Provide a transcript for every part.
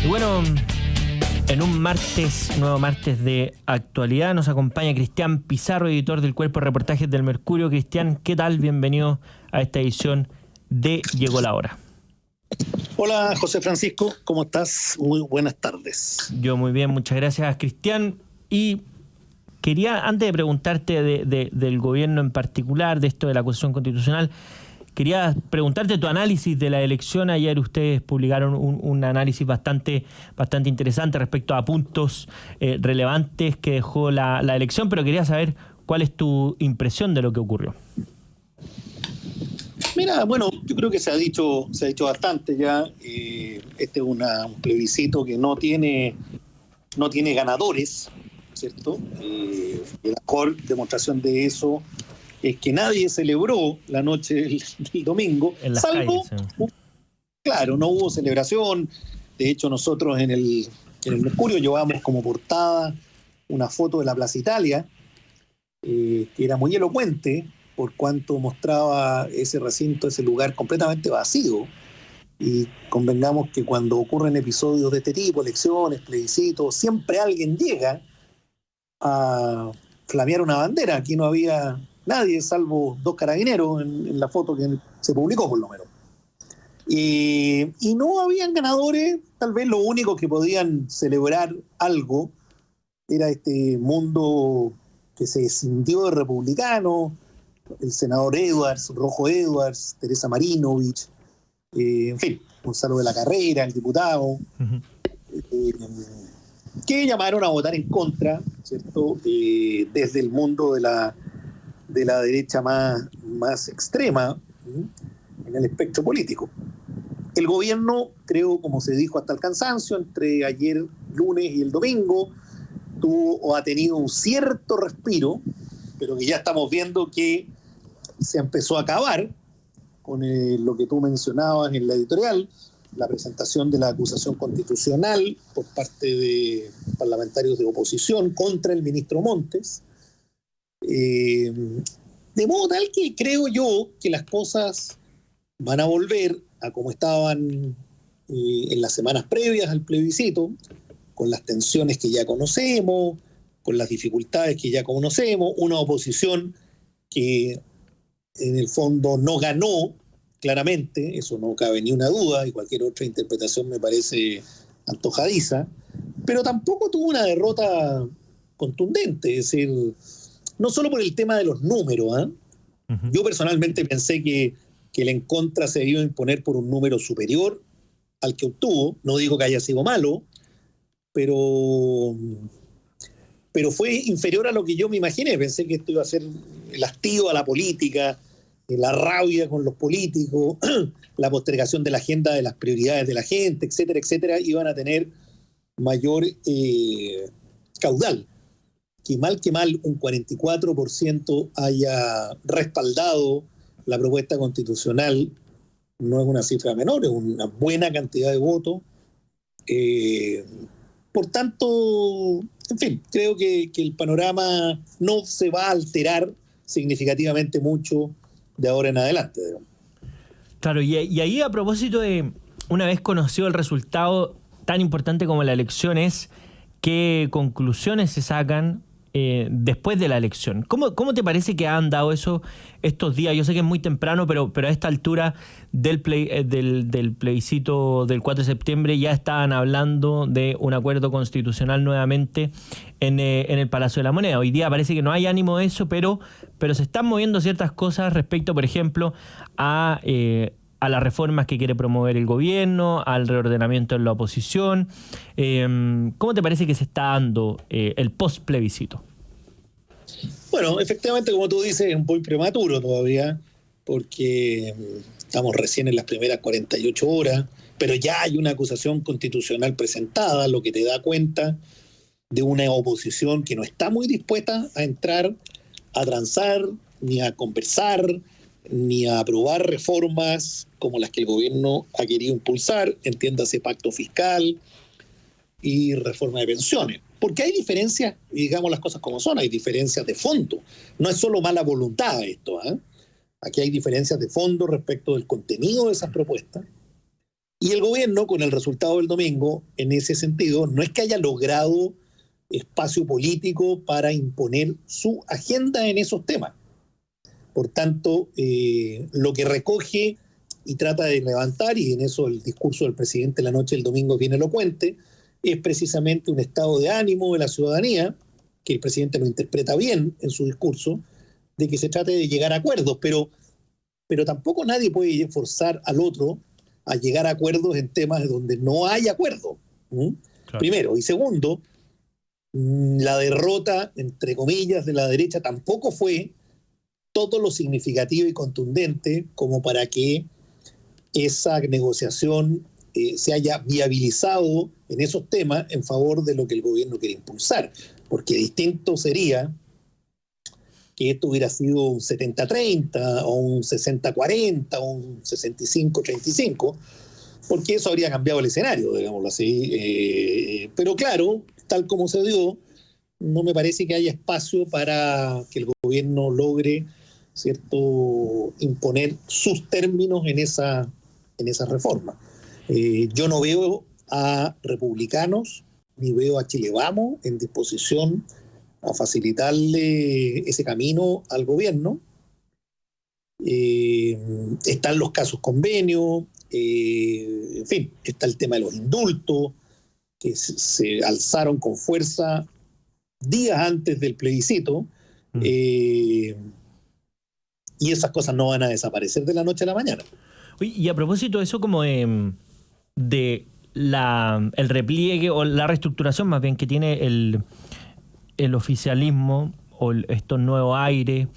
Y bueno, en un nuevo martes de actualidad, nos acompaña Cristian Pizarro, editor del Cuerpo de Reportajes del Mercurio. Cristian, ¿qué tal? Bienvenido a esta edición de Llegó la Hora. Hola, José Francisco, ¿cómo estás? Muy buenas tardes. Yo muy bien, muchas gracias, Cristian. Y quería, antes de preguntarte del gobierno en particular, de esto de la acusación constitucional, quería preguntarte tu análisis de la elección. Ayer ustedes publicaron un análisis bastante interesante respecto a puntos relevantes que dejó la elección, pero quería saber cuál es tu impresión de lo que ocurrió. Mira, bueno, yo creo que se ha dicho bastante ya. Este es un plebiscito que no tiene ganadores, ¿cierto? Y la mejor demostración de eso es que nadie celebró la noche del domingo, en las salvo, calles, ¿sí? Claro, no hubo celebración. De hecho, nosotros en el Mercurio llevamos como portada una foto de la Plaza Italia, que era muy elocuente por cuanto mostraba ese recinto, ese lugar completamente vacío. Y convengamos que cuando ocurren episodios de este tipo, elecciones, plebiscitos, siempre alguien llega a flamear una bandera. Aquí no había nadie, salvo 2 carabineros en la foto que se publicó, por lo menos. Y no habían ganadores. Tal vez lo único que podían celebrar algo era este mundo que se escindió de republicano, el senador Edwards, Rojo Edwards, Teresa Marinovich, en fin, Gonzalo de la Carrera, el diputado, que llamaron a votar en contra, ¿cierto? Desde el mundo de la derecha más extrema, en el espectro político. El gobierno, creo, como se dijo hasta el cansancio, entre ayer lunes y el domingo, ha tenido un cierto respiro, pero que ya estamos viendo que se empezó a acabar con lo que tú mencionabas en la editorial, la presentación de la acusación constitucional por parte de parlamentarios de oposición contra el ministro Montes. De modo tal que creo yo que las cosas van a volver a como estaban en las semanas previas al plebiscito, con las tensiones que ya conocemos, con las dificultades que ya conocemos, una oposición que en el fondo no ganó claramente, eso no cabe ni una duda, y cualquier otra interpretación me parece antojadiza, pero tampoco tuvo una derrota contundente, es decir, no solo por el tema de los números, ¿eh? Uh-huh. Yo personalmente pensé que el en contra se iba a imponer por un número superior al que obtuvo. No digo que haya sido malo, pero fue inferior a lo que yo me imaginé. Pensé que esto iba a ser el hastío a la política, la rabia con los políticos, la postergación de la agenda de las prioridades de la gente, etcétera, etcétera, iban a tener mayor caudal. Que mal un 44% haya respaldado la propuesta constitucional no es una cifra menor, es una buena cantidad de votos. Por tanto, en fin, creo que el panorama no se va a alterar significativamente mucho de ahora en adelante. Claro, y ahí, a propósito de, una vez conocido el resultado tan importante como la elección, es qué conclusiones se sacan después de la elección. ¿Cómo te parece que han dado eso estos días? Yo sé que es muy temprano, pero a esta altura del plebiscito del 4 de septiembre ya estaban hablando de un acuerdo constitucional nuevamente en el Palacio de la Moneda. Hoy día parece que no hay ánimo de eso, pero se están moviendo ciertas cosas respecto, por ejemplo, a las reformas que quiere promover el gobierno, al reordenamiento en la oposición. ¿Cómo te parece que se está dando el post-plebiscito? Bueno, efectivamente, como tú dices, es muy prematuro todavía, porque estamos recién en las primeras 48 horas, pero ya hay una acusación constitucional presentada, lo que te da cuenta de una oposición que no está muy dispuesta a entrar a transar, ni a conversar, ni a aprobar reformas como las que el gobierno ha querido impulsar, entiéndase pacto fiscal y reforma de pensiones. Porque hay diferencias, y digamos las cosas como son, hay diferencias de fondo. No es solo mala voluntad esto, ¿eh? Aquí hay diferencias de fondo respecto del contenido de esas propuestas. Y el gobierno, con el resultado del domingo, en ese sentido, no es que haya logrado espacio político para imponer su agenda en esos temas. Por tanto, lo que recoge y trata de levantar, y en eso el discurso del presidente la noche del domingo es bien elocuente, es precisamente un estado de ánimo de la ciudadanía, que el presidente lo interpreta bien en su discurso, de que se trate de llegar a acuerdos, pero tampoco nadie puede forzar al otro a llegar a acuerdos en temas donde no hay acuerdo. Claro. Primero. Y segundo, la derrota, entre comillas, de la derecha tampoco fue todo lo significativo y contundente como para que esa negociación se haya viabilizado en esos temas en favor de lo que el gobierno quiere impulsar. Porque distinto sería que esto hubiera sido un 70-30 o un 60-40 o un 65-35, porque eso habría cambiado el escenario, digámoslo así. Pero claro, tal como se dio, no me parece que haya espacio para que el gobierno logre, ¿cierto?, imponer sus términos en esa reforma. Yo no veo a republicanos ni veo a Chile Vamos en disposición a facilitarle ese camino al gobierno. Están los casos convenios, en fin, está el tema de los indultos, que se alzaron con fuerza días antes del plebiscito, y esas cosas no van a desaparecer de la noche a la mañana. Oye, y a propósito de eso, como el repliegue o la reestructuración más bien que tiene el oficialismo o estos nuevos aires,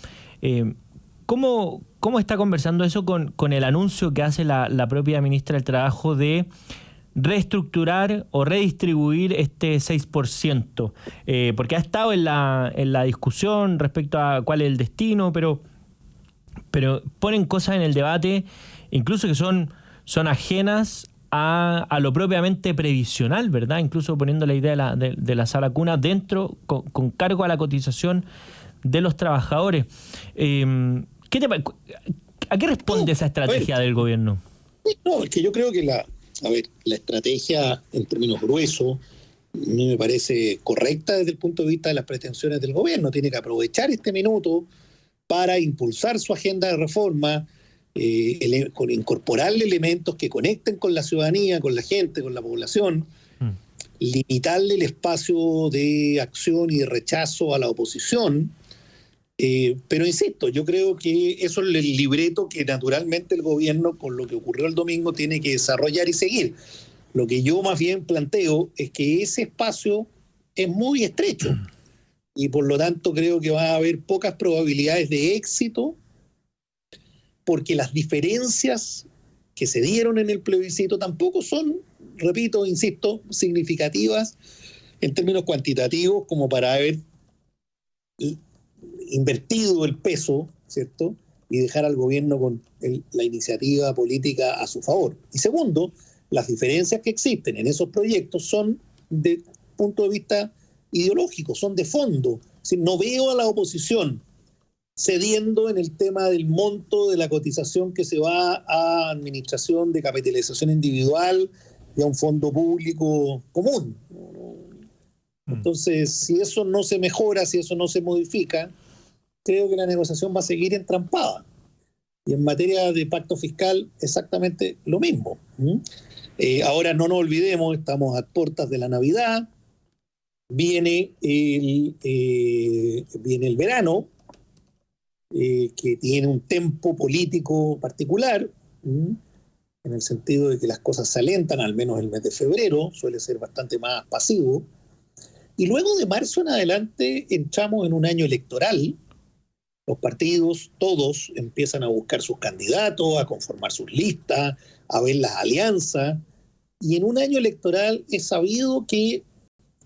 ¿cómo está conversando eso con el anuncio que hace la propia ministra del Trabajo de reestructurar o redistribuir este 6%? Porque ha estado en la discusión respecto a cuál es el destino, pero ponen cosas en el debate incluso que son ajenas a lo propiamente previsional, ¿verdad? Incluso poniendo la idea de la sala cuna dentro, con cargo a la cotización de los trabajadores. ¿A qué responde esa estrategia del gobierno? No, es que yo creo que la estrategia en términos gruesos no me parece correcta desde el punto de vista de las pretensiones del gobierno. Tiene que aprovechar este minuto para impulsar su agenda de reforma, incorporarle elementos que conecten con la ciudadanía, con la gente, con la población, limitarle el espacio de acción y de rechazo a la oposición. Pero insisto, yo creo que eso es el libreto que naturalmente el gobierno, con lo que ocurrió el domingo, tiene que desarrollar y seguir. Lo que yo más bien planteo es que ese espacio es muy estrecho y por lo tanto creo que va a haber pocas probabilidades de éxito, porque las diferencias que se dieron en el plebiscito tampoco son, repito, insisto, significativas en términos cuantitativos como para haber invertido el peso, ¿cierto?, y dejar al gobierno con la iniciativa política a su favor. Y segundo, las diferencias que existen en esos proyectos son de punto de vista ideológico, son de fondo. Es decir, no veo a la oposición cediendo en el tema del monto de la cotización que se va a administración de capitalización individual y a un fondo público común. Entonces, si eso no se mejora, si eso no se modifica, creo que la negociación va a seguir entrampada. Y en materia de pacto fiscal, exactamente lo mismo. Ahora no nos olvidemos, estamos a puertas de la Navidad, viene el verano, que tiene un tempo político particular, en el sentido de que las cosas se alentan, al menos el mes de febrero, suele ser bastante más pasivo. Y luego de marzo en adelante entramos en un año electoral. Los partidos, todos, empiezan a buscar sus candidatos, a conformar sus listas, a ver las alianzas. Y en un año electoral es sabido que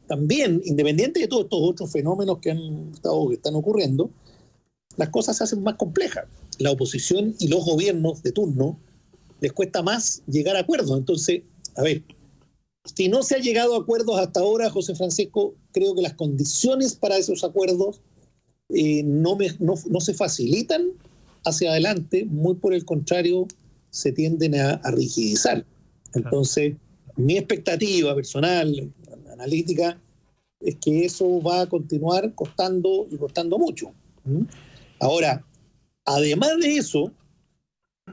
también, independiente de todos estos otros fenómenos que están ocurriendo, las cosas se hacen más complejas. La oposición y los gobiernos de turno les cuesta más llegar a acuerdos. Entonces, a ver, si no se ha llegado a acuerdos hasta ahora, José Francisco, creo que las condiciones para esos acuerdos no se facilitan hacia adelante, muy por el contrario, se tienden a rigidizar. Entonces, mi expectativa personal, analítica, es que eso va a continuar costando y costando mucho. Ahora, además de eso,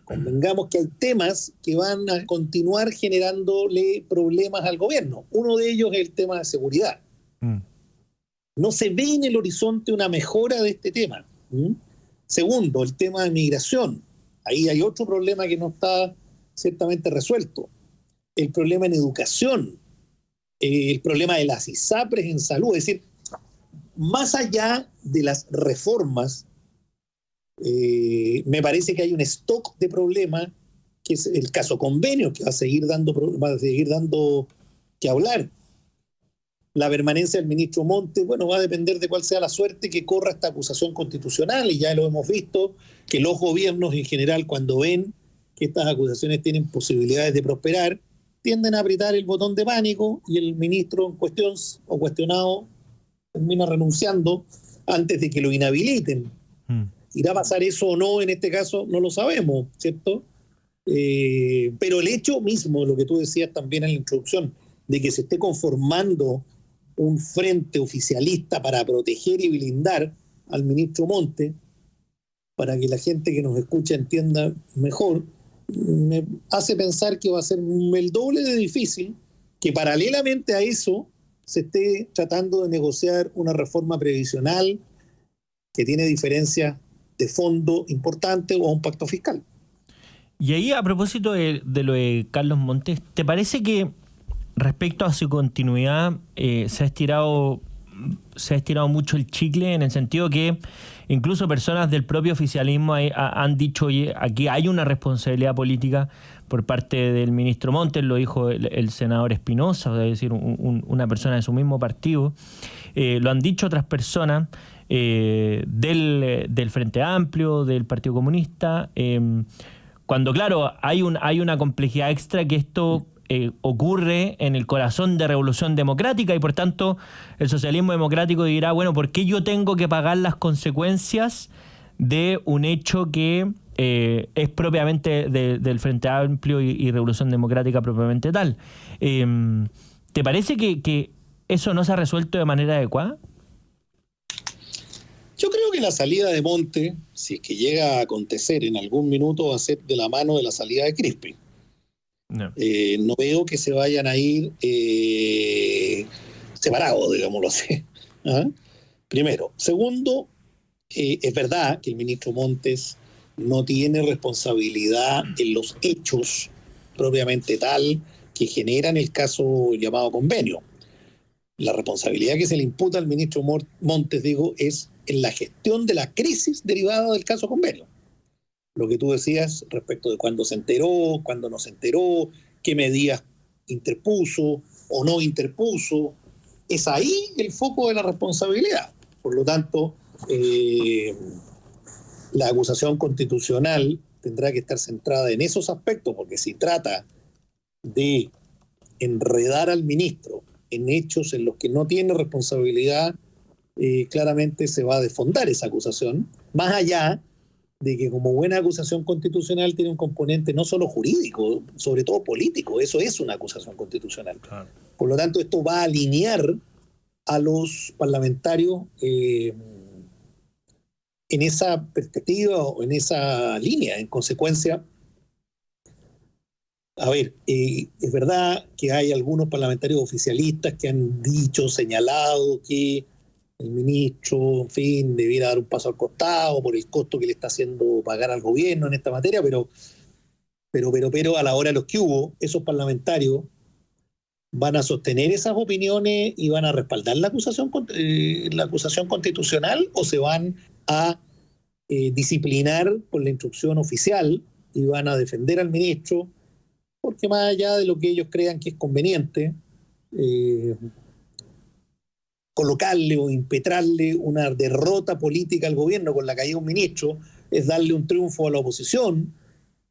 convengamos que hay temas que van a continuar generándole problemas al gobierno. Uno de ellos es el tema de seguridad. No se ve en el horizonte una mejora de este tema. Segundo, el tema de migración. Ahí hay otro problema que no está ciertamente resuelto. El problema en educación, el problema de las ISAPRES en salud. Es decir, más allá de las reformas, me parece que hay un stock de problemas, que es el caso convenio, que va a seguir dando que hablar. La permanencia del ministro Montes, bueno, va a depender de cuál sea la suerte que corra esta acusación constitucional, y ya lo hemos visto, que los gobiernos en general, cuando ven que estas acusaciones tienen posibilidades de prosperar, tienden a apretar el botón de pánico, y el ministro en cuestión o cuestionado termina renunciando antes de que lo inhabiliten. ¿Irá a pasar eso o no en este caso? No lo sabemos, ¿cierto? Pero el hecho mismo, lo que tú decías también en la introducción, de que se esté conformando un frente oficialista para proteger y blindar al ministro Montes, para que la gente que nos escucha entienda mejor, me hace pensar que va a ser el doble de difícil que paralelamente a eso se esté tratando de negociar una reforma previsional que tiene diferencias de fondo importantes o un pacto fiscal. Y ahí, a propósito de lo de Carlos Montes, ¿te parece que respecto a su continuidad se ha estirado mucho el chicle, en el sentido que incluso personas del propio oficialismo han dicho, oye, aquí hay una responsabilidad política por parte del ministro Montes? Lo dijo el senador Espinosa, es decir, una persona de su mismo partido. Lo han dicho otras personas del Frente Amplio, del Partido Comunista, cuando, claro, hay una complejidad extra, que esto ocurre en el corazón de Revolución Democrática, y por tanto el socialismo democrático dirá, bueno, ¿por qué yo tengo que pagar las consecuencias de un hecho que es propiamente del Frente Amplio y Revolución Democrática propiamente tal? ¿Te parece que eso no se ha resuelto de manera adecuada? Yo creo que la salida de Montes, si es que llega a acontecer en algún minuto, va a ser de la mano de la salida de Crispi. No veo que se vayan a ir separados, digámoslo así. ¿Ah? Primero. Segundo, es verdad que el ministro Montes no tiene responsabilidad en los hechos propiamente tal que generan el caso llamado convenio. La responsabilidad que se le imputa al ministro Montes, digo, es en la gestión de la crisis derivada del caso convenio. Lo que tú decías respecto de cuándo se enteró, cuándo no se enteró, qué medidas interpuso o no interpuso, es ahí el foco de la responsabilidad. Por lo tanto, la acusación constitucional tendrá que estar centrada en esos aspectos, porque si trata de enredar al ministro en hechos en los que no tiene responsabilidad, claramente se va a desfondar esa acusación, más allá de que como buena acusación constitucional tiene un componente no solo jurídico, sobre todo político. Eso es una acusación constitucional. Claro. Por lo tanto, esto va a alinear a los parlamentarios en esa perspectiva o en esa línea. En consecuencia, a ver, es verdad que hay algunos parlamentarios oficialistas que han dicho, señalado que el ministro, en fin, debiera dar un paso al costado por el costo que le está haciendo pagar al gobierno en esta materia, pero a la hora de los que hubo, esos parlamentarios van a sostener esas opiniones y van a respaldar la acusación constitucional, o se van a disciplinar por la instrucción oficial y van a defender al ministro, porque más allá de lo que ellos crean que es conveniente, colocarle o impetrarle una derrota política al gobierno con la caída de un ministro es darle un triunfo a la oposición.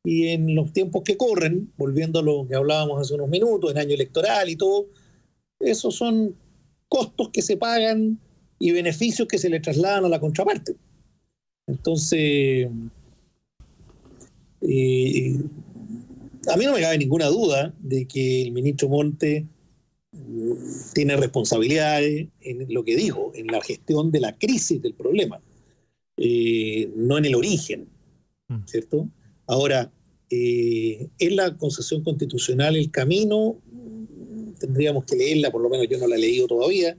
Y en los tiempos que corren, volviendo a lo que hablábamos hace unos minutos, en año electoral y todo, esos son costos que se pagan y beneficios que se le trasladan a la contraparte. Entonces, A mí no me cabe ninguna duda de que el ministro Montes tiene responsabilidades en lo que dijo, en la gestión de la crisis del problema, no en el origen, ¿cierto? Ahora, en la concesión constitucional el camino, tendríamos que leerla, por lo menos yo no la he leído todavía.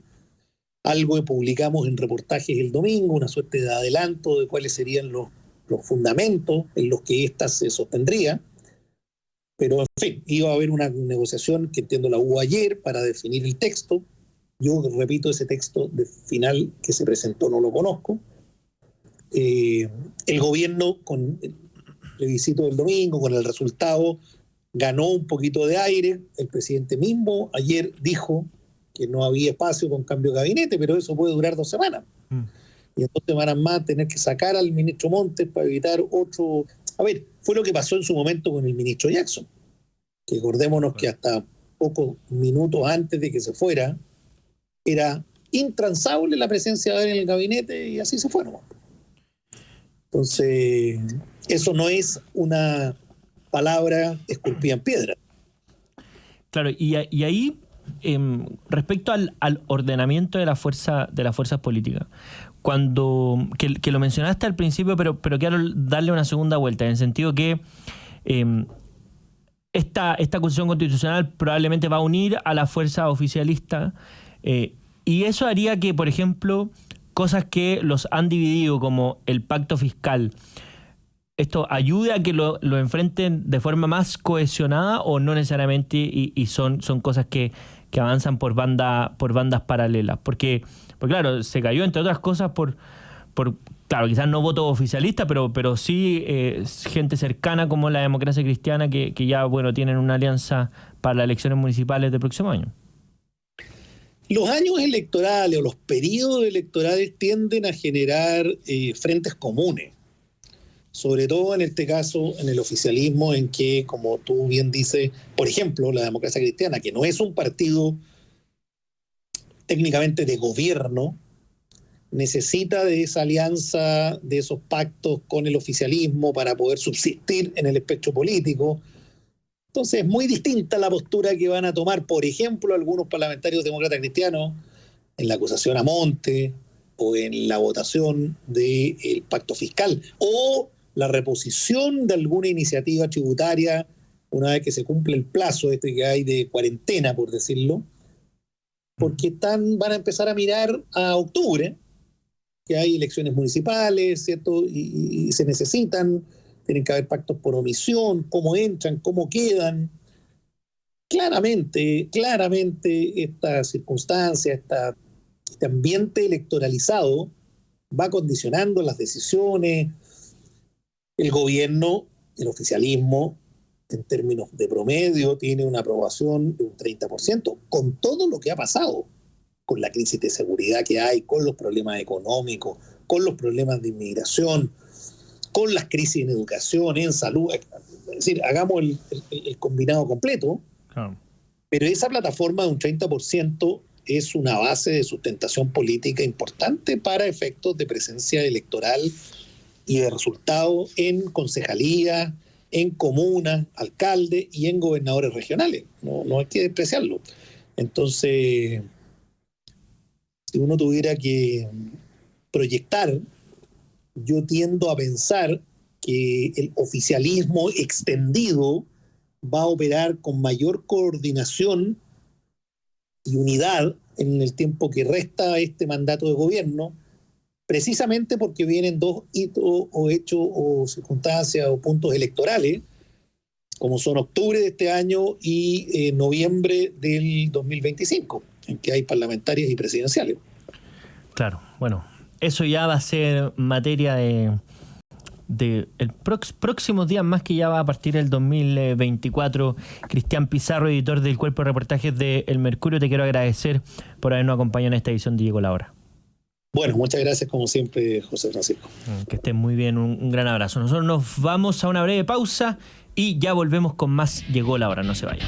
Algo que publicamos en reportajes el domingo, una suerte de adelanto de cuáles serían los fundamentos en los que ésta se sostendría. Pero, en fin, iba a haber una negociación que entiendo la hubo ayer para definir el texto. Yo repito, ese texto de final que se presentó no lo conozco. El gobierno, con el plebiscito del domingo, con el resultado, ganó un poquito de aire. El presidente mismo ayer dijo que no había espacio con cambio de gabinete, pero eso puede durar 2 semanas. Y en 2 semanas más tener que sacar al ministro Montes para evitar otro... A ver, fue lo que pasó en su momento con el ministro Jackson, que acordémonos que hasta pocos minutos antes de que se fuera, era intransable la presencia de él en el gabinete y así se fue nomás. Entonces, eso no es una palabra esculpida en piedra. Claro, y ahí, respecto al ordenamiento de las fuerzas políticas, que lo mencionaste al principio, pero quiero darle una segunda vuelta, en el sentido que esta acusación constitucional probablemente va a unir a la fuerza oficialista, y eso haría que, por ejemplo, cosas que los han dividido, como el pacto fiscal, ¿esto ayude a que lo enfrenten de forma más cohesionada o no necesariamente y son cosas que avanzan por bandas paralelas? Porque claro, se cayó entre otras cosas por claro, quizás no voto oficialista, pero sí gente cercana como la Democracia Cristiana que ya, bueno, tienen una alianza para las elecciones municipales del próximo año. Los años electorales o los periodos electorales tienden a generar frentes comunes, sobre todo en este caso en el oficialismo, en que, como tú bien dices, por ejemplo, la Democracia Cristiana, que no es un partido técnicamente de gobierno, necesita de esa alianza, de esos pactos con el oficialismo para poder subsistir en el espectro político. Entonces es muy distinta la postura que van a tomar, por ejemplo, algunos parlamentarios demócratas cristianos en la acusación a Montes o en la votación del pacto fiscal o la reposición de alguna iniciativa tributaria una vez que se cumple el plazo que hay de cuarentena, por decirlo, porque van a empezar a mirar a octubre, que hay elecciones municipales, ¿cierto? Y se necesitan, tienen que haber pactos por omisión, cómo entran, cómo quedan. Claramente esta circunstancia, este ambiente electoralizado va condicionando las decisiones. El gobierno, el oficialismo, en términos de promedio, tiene una aprobación de un 30%, con todo lo que ha pasado, con la crisis de seguridad que hay, con los problemas económicos, con los problemas de inmigración, con las crisis en educación, en salud. Es decir, hagamos el combinado completo, pero esa plataforma de un 30% es una base de sustentación política importante para efectos de presencia electoral y de resultados en concejalías, en comunas, alcaldes y en gobernadores regionales. No hay que despreciarlo. Entonces, si uno tuviera que proyectar, yo tiendo a pensar que el oficialismo extendido va a operar con mayor coordinación y unidad en el tiempo que resta este mandato de gobierno, precisamente porque vienen 2 hitos o hechos o circunstancias o puntos electorales, como son octubre de este año y noviembre del 2025, en que hay parlamentarias y presidenciales. Claro, bueno, eso ya va a ser materia de el próximos días más, que ya va a partir del 2024. Cristian Pizarro, editor del Cuerpo de Reportajes de El Mercurio, te quiero agradecer por habernos acompañado en esta edición de Llegó la Hora. Bueno, muchas gracias como siempre, José Francisco. Que estén muy bien, un gran abrazo. Nosotros nos vamos a una breve pausa y ya volvemos con más Llegó la Hora, no se vayan.